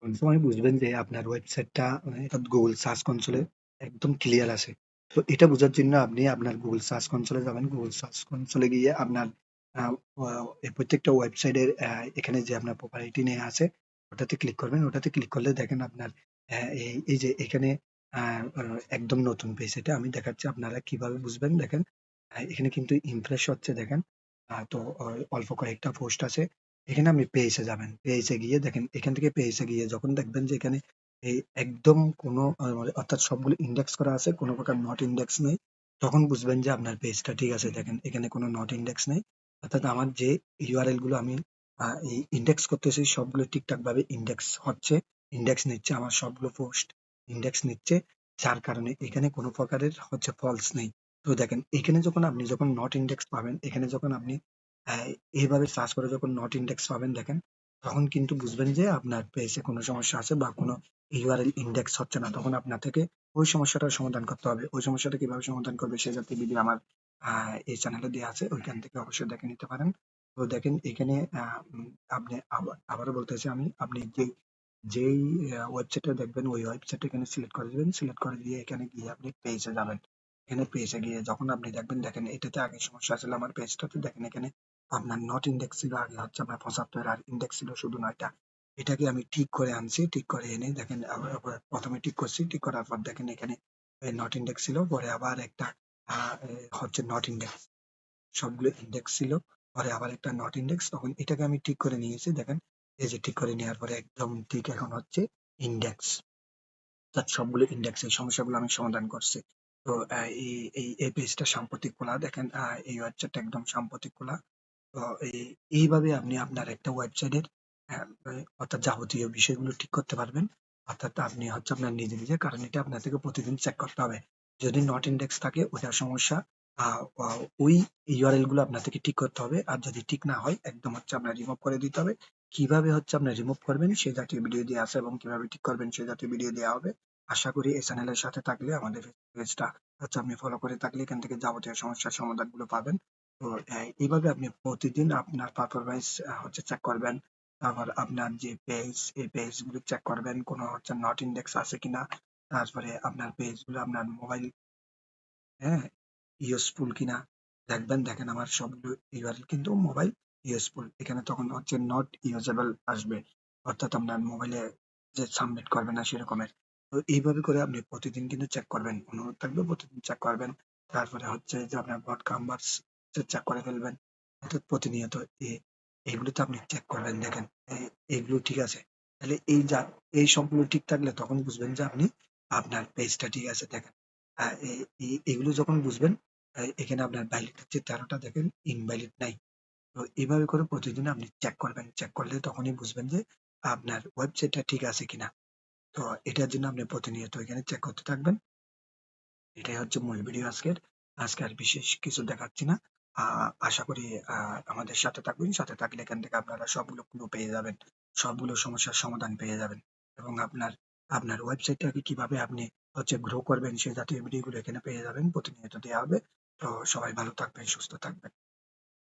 কোন সময় বুঝবেন যে আপনার ওয়েবসাইটটা গুগল সার্চ কনসোলে একদম ক্লিয়ার আছে। তো এটা বোঝার জন্য আপনি আপনার গুগল সার্চ কনসোলে যাবেন। গুগল সার্চ কনসোলে গিয়ে আপনার আ আ এই প্রত্যেকটা ওয়েবসাইটের এখানে যে আপনার প্রোপাইটি নেয়া আছে, ওটাতে ক্লিক করবেন। ওটাতে ক্লিক করলে দেখেন আপনার এই যে এখানে আ আ একদম নতুন পেজ এটা আমি দেখাচ্ছি আপনারা কিভাবে বুঝবেন দেখেন। এখানে কিন্তু ইমপ্রেস হচ্ছে দেখেন। তো অল্প কয়েকটা পোস্ট আছে। এখানে আপনি পেজে যাবেন। পেজে গিয়ে দেখেন এখান থেকে পেজে গিয়ে যখন দেখবেন যে এখানে এই একদম কোনো অর্থাৎ সবগুলো ইনডেক্স করা আছে, কোনো প্রকার নট ইনডেক্স নেই। তখন বুঝবেন যে আপনার পেজটা ঠিক আছে। দেখেন এখানে কোনো নট ইনডেক্স নেই। অর্থাৎ আমার যে ইউআরএল গুলো আমি এই ইনডেক্স করতেছি সবগুলো ঠিকঠাক ভাবে ইনডেক্স হচ্ছে, ইনডেক্স নিচ্ছে। আমার সবগুলো পোস্ট ইনডেক্স নিচ্ছে। যার কারণে এখানে কোনো প্রকারের ফলস নেই। তো দেখেন এখানে যখন নট ইনডেক্স পাবেন, এখানে যখন আপনি এইভাবে সার্চ করে যখন নট ইনডেক্স পাবেন দেখেন, তখন কিন্তু বুঝবেন যে আপনার পেজে কোনো সমস্যা আছে বা কোনো ইউআরএল ইনডেক্স হচ্ছে না। তখন আপনার থেকে ওই সমস্যাটার সমাধান করতে হবে। ওই সমস্যাটা কিভাবে সমাধান করবে সে জাতীয় ভিডিও আমার এই চ্যানেলে দেয়া আছে। ওইখান থেকে অবশ্যই দেখে নিতে পারেন। তো দেখেন এখানে আপনি আবারও বলতেছি আমি, আপনি যেই ওয়েবসাইটটা দেখবেন ওই ওয়েবসাইটটা এখানে সিলেক্ট করে দিবেন। সিলেক্ট করে দিয়ে এখানে গিয়ে আপনি পেজে যাবেন। এখানে পেজে গিয়ে যখন আপনি দেখবেন, দেখেন এটাতে আগে সমস্যা ছিল আমার পেজটাতে। দেখেন এখানে আপনার নট ইনডেক্স ছিল আগে হচ্ছে আপনার ৭৫ আর ইনডেক্স ছিল শুধু ৯ টা। এটাকে আমি ঠিক করে আনছি। ঠিক করে এনে দেখেন আবার ১ম এ ঠিক করছি। ঠিক করার পর দেখেন এখানে নট ইনডেক্স ছিল। পরে আবার একটা আ এ হচ্ছে নট ইনডেক্স। সবগুলো ইনডেক্স ছিল। পরে আবার একটা নট ইনডেক্স। তখন এটাকে আমি ঠিক করে নিয়েছি। দেখেন এই যে ঠিক করে নেওয়ার পরে একদম ঠিক এখন হচ্ছে ইনডেক্স। অর্থাৎ সবগুলো ইনডেক্স এর সমস্যাগুলো আমি সমাধান করছি। তো এই পেজটা সাম্প্রতিক খোলা। দেখেন এই ওয়েবসাইটটা একদম সাম্প্রতিক খোলা। তো এইভাবে আপনি আপনার একটা ওয়েবসাইটের অর্থাৎ যাবতীয় বিষয়গুলো ঠিক করতে পারবেন। অর্থাৎ আপনি হচ্ছে আপনার নিজে, নিজে, কারণ এটা আপনার থেকে প্রতিদিন চেক করতে হবে। যদি নট ইনডেক্স থাকে ওটার সমস্যা, আ আ ওই ইউআরএল গুলো আপনার থেকে ঠিক করতে হবে। আর যদি ঠিক না হয় একদম হচ্ছে আপনার রিমুভ করে দিতে হবে। কিভাবে হচ্ছে আপনার রিমুভ করবেন সে জাতীয় ভিডিও দেয়া আছে এবং কিভাবে ঠিক করবেন সে জাতীয় ভিডিও দেয়া হবে। আশা করি এই চ্যানেলের সাথে থাকলে আমাদের পেজটা হচ্ছে আপনি ফলো করে থাকলে এখান থেকে যাবতীয় সমস্যার সমাধানগুলো পাবেন। তো এইভাবে আপনি প্রতিদিন আপনার পারফরম্যান্স হচ্ছে চেক করবেন। তারপর আপনার যে পেজ, এই পেজ গুলো চেক করবেন কোনো হচ্ছে নট ইনডেক্স আছে কিনা। তারপরে আপনার পেজ গুলো আপনার মোবাইল, হ্যাঁ, ইউজফুল কিনা দেখবেন। দেখেন আমার সবগুলো ইউআরএল কিন্তু মোবাইল ইউজফুল। এখানে তখন হচ্ছে নট ইউজেবল আসবে। অর্থাৎ আপনার মোবাইলে যে সাবমিট করবে না সেরকমের। তো এইভাবে করে আপনি প্রতিদিন কিন্তু চেক করবেন। অনুরোধ থাকবে প্রতিদিন চেক করবেন। তারপরে হচ্ছে যে আপনার ব্রড কাম্বার্স চেক করে ফেলবেন। অর্থাৎ প্রতিনিয়ত এ এগুলোতে আপনি চেক করবেন দেখেন এগুলো ঠিক আছে। তাহলে এই সবগুলো ঠিক থাকলে তখন বুঝবেন যে আপনি আপনার পেজটা ঠিক আছে দেখেন। আ এ এ এগুলো যখন বুঝবেন, এখানে আপনার ভ্যালিড হচ্ছে ১৩ টা দেখেন, ইনভ্যালিড নাই। তো এভাবে করে প্রতিদিন আপনি চেক করবেন। চেক করলে তখনই বুঝবেন যে আপনার ওয়েবসাইটটা ঠিক আছে কিনা। তো এটার জন্য আপনি প্রতিনিয়ত এখানে চেক করতে থাকবেন। এটাই হচ্ছে মূল ভিডিও আজকের। আজকে আর বিশেষ কিছু দেখাচ্ছি না। আ আশা করি আ আমাদের সাথে থাকবেন। সাথে থাকলে এখান থেকে আপনারা সবগুলো ক্লু পেয়ে যাবেন। সবগুলো সমস্যার সমাধান পেয়ে যাবেন। এবং আপনার ওয়েবসাইটটাকে কিভাবে আপনি হচ্ছে গ্রো করবেন সে জাতীয় ভিডিওগুলো এখানে পেয়ে যাবেন। প্রতিনিয়ত দেয়া হবে। তো সবাই ভালো থাকবেন, সুস্থ থাকবেন।